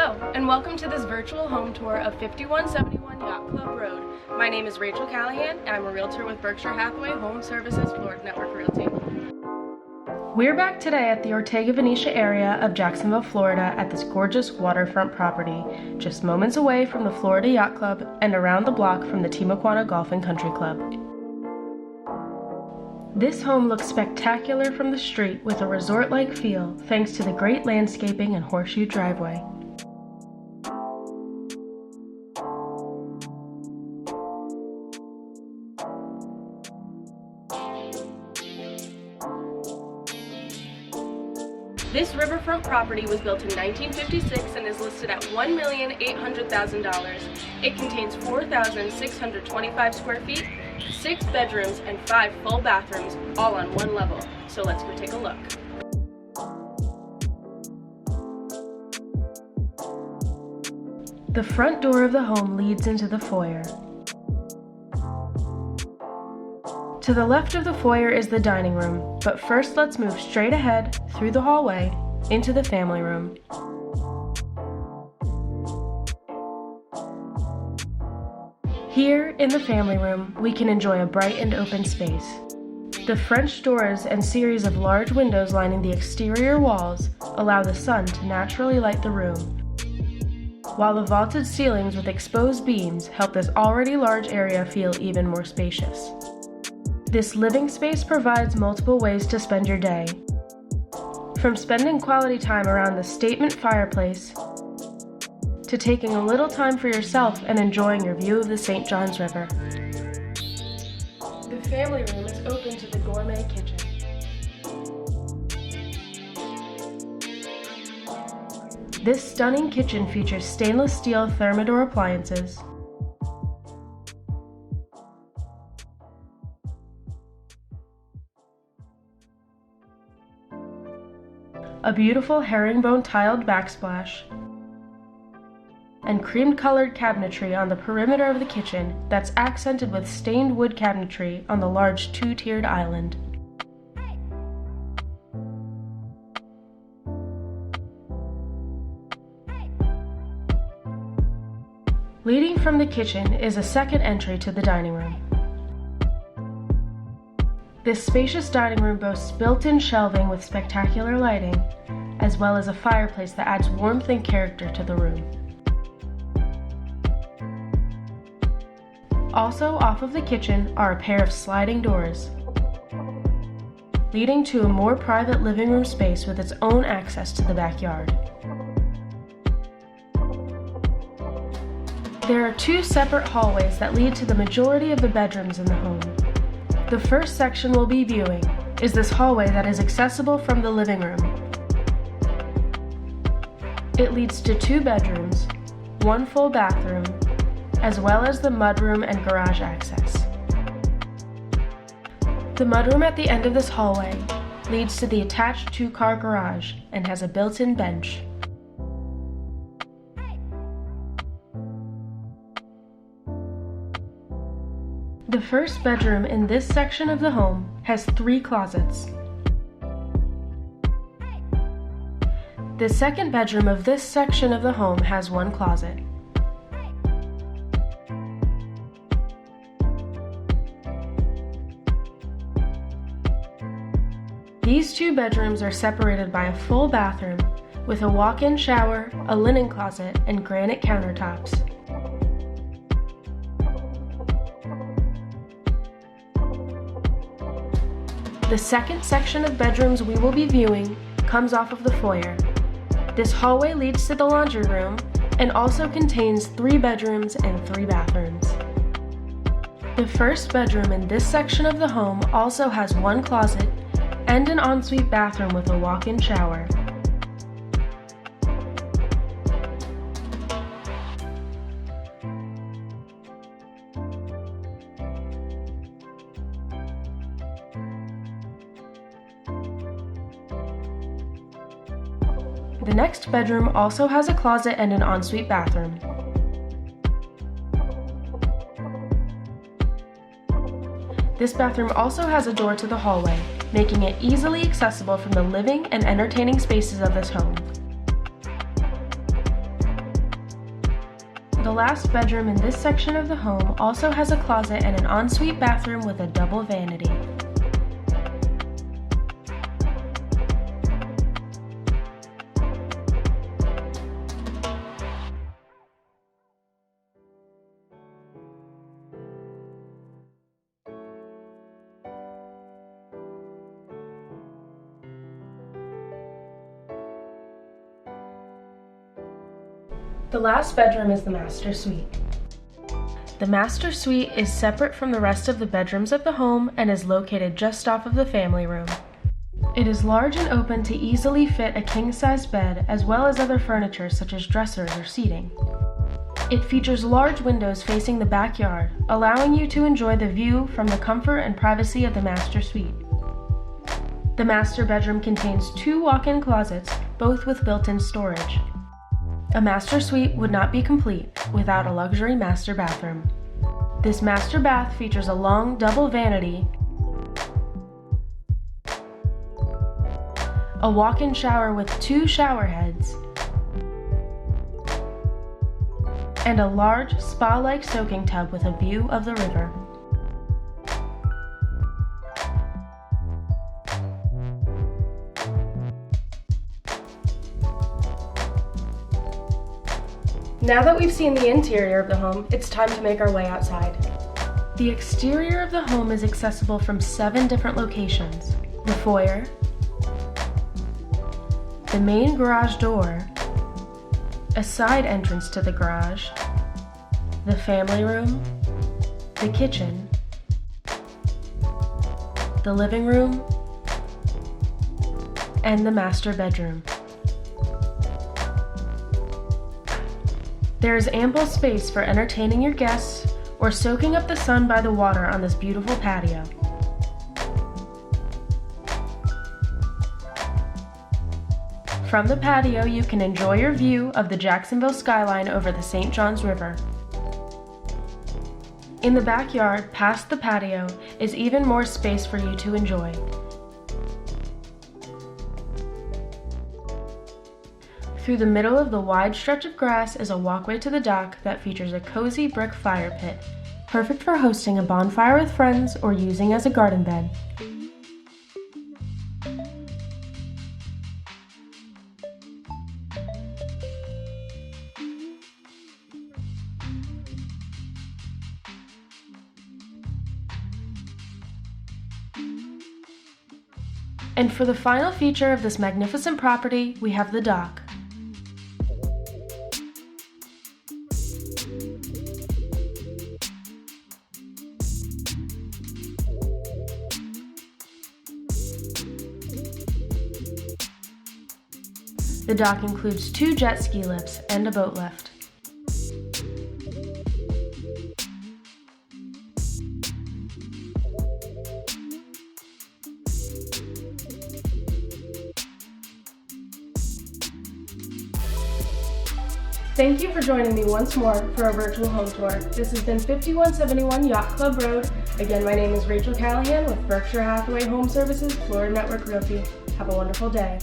Hello, and welcome to this virtual home tour of 5171 Yacht Club Road. My name is Rachel Callahan, and I'm a realtor with Berkshire Hathaway Home Services Florida Network Realty. We're back today at the Ortega-Venetia area of Jacksonville, Florida at this gorgeous waterfront property, just moments away from the Florida Yacht Club and around the block from the Timuquana Golf and Country Club. This home looks spectacular from the street with a resort-like feel thanks to the great landscaping and horseshoe driveway. This riverfront property was built in 1956 and is listed at $1,800,000. It contains 4,625 square feet, 6 bedrooms, and 5 full bathrooms, all on one level. So let's go take a look. The front door of the home leads into the foyer. To the left of the foyer is the dining room, but first let's move straight ahead through the hallway into the family room. Here in the family room, we can enjoy a bright and open space. The French doors and series of large windows lining the exterior walls allow the sun to naturally light the room, while the vaulted ceilings with exposed beams help this already large area feel even more spacious. This living space provides multiple ways to spend your day, from spending quality time around the statement fireplace to taking a little time for yourself and enjoying your view of the St. Johns River. The family room is open to the gourmet kitchen. This stunning kitchen features stainless steel Thermador appliances, a beautiful herringbone tiled backsplash, and cream-colored cabinetry on the perimeter of the kitchen that's accented with stained wood cabinetry on the large two-tiered island. Leading from the kitchen is a second entry to the dining room. This spacious dining room boasts built-in shelving with spectacular lighting, as well as a fireplace that adds warmth and character to the room. Also off of the kitchen are a pair of sliding doors, leading to a more private living room space with its own access to the backyard. There are 2 separate hallways that lead to the majority of the bedrooms in the home. The first section we'll be viewing is this hallway that is accessible from the living room. It leads to 2 bedrooms, 1 full bathroom, as well as the mudroom and garage access. The mudroom at the end of this hallway leads to the attached 2-car garage and has a built-in bench. The first bedroom in this section of the home has 3 closets. The second bedroom of this section of the home has 1 closet. These 2 bedrooms are separated by a full bathroom with a walk-in shower, a linen closet, and granite countertops. The second section of bedrooms we will be viewing comes off of the foyer. This hallway leads to the laundry room and also contains 3 bedrooms and 3 bathrooms. The first bedroom in this section of the home also has 1 closet and an ensuite bathroom with a walk-in shower. The next bedroom also has a closet and an ensuite bathroom. This bathroom also has a door to the hallway, making it easily accessible from the living and entertaining spaces of this home. last bedroom in this section of the home also has a closet and an ensuite bathroom with a double vanity. The last bedroom is the master suite. The master suite is separate from the rest of the bedrooms of the home and is located just off of the family room. It is large and open to easily fit a king-size bed as well as other furniture such as dressers or seating. It features large windows facing the backyard, allowing you to enjoy the view from the comfort and privacy of the master suite. The master bedroom contains 2 walk-in closets, both with built-in storage. A master suite would not be complete without a luxury master bathroom. This master bath features a long double vanity, a walk-in shower with 2 shower heads, and a large spa-like soaking tub with a view of the river. Now that we've seen the interior of the home, it's time to make our way outside. The exterior of the home is accessible from 7 different locations: the foyer, the main garage door, a side entrance to the garage, the family room, the kitchen, the living room, and the master bedroom. There is ample space for entertaining your guests or soaking up the sun by the water on this beautiful patio. From the patio, you can enjoy your view of the Jacksonville skyline over the St. Johns River. In the backyard, past the patio, is even more space for you to enjoy. Through the middle of the wide stretch of grass is a walkway to the dock that features a cozy brick fire pit, perfect for hosting a bonfire with friends or using as a garden bed. And for the final feature of this magnificent property, we have the dock. The dock includes 2 jet ski lifts and a boat lift. Thank you for joining me once more for a virtual home tour. This has been 5171 Yacht Club Road. Again, my name is Rachel Callahan with Berkshire Hathaway Home Services, Florida Network Realty. Have a wonderful day.